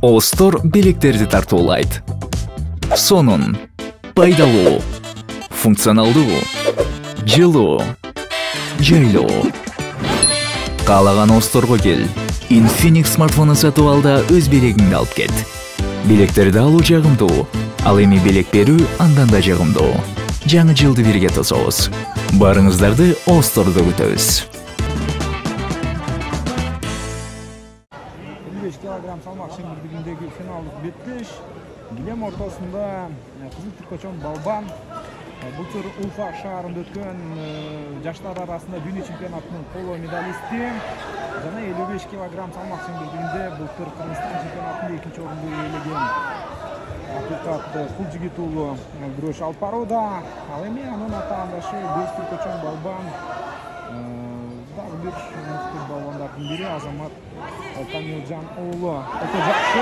Остор белектерди тартуулайт. Сонун, пайдалуу, функционалдуу, жылуу, жайлуу. Каалаган Осторго кел. Infinix смартфонун сатып алда өз белегиңди алып кет. Белектерди алуу жагымдуу, ал эми белек берүү андан да жагымдуу. Жаңы жылды бирге тособуз. Барыңыздарды Остордо күтөбүз. 55 килограмм салмак шеңбердигиндеги финалдык беттеш. Гилем ортосунда кызыл түркөчөн Балбан. Былтыр Уфа шаарында өткөн жаштар арасында дүйнө чемпионатынын коло медалисти. Жана 55 килограмм салмак шеңбердигинде былтыр Кыргызстан чемпионатында 2-нчи орунду ээлеген Акылкат Кулжигит уулу күрөш алып барууда. Ал эми анын атаандашы Көз түркөчөн Балбан дагы бир мыкты балбандардын бири Азамат Камилжан уулу. Өтө жакшы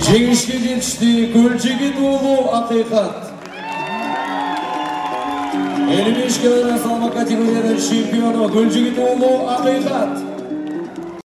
Жеңишке жетишти Көлжигит уулу Акыйкат. 55 кг салмак категорияда чемпиону Көлжигит уулу Акыйкат.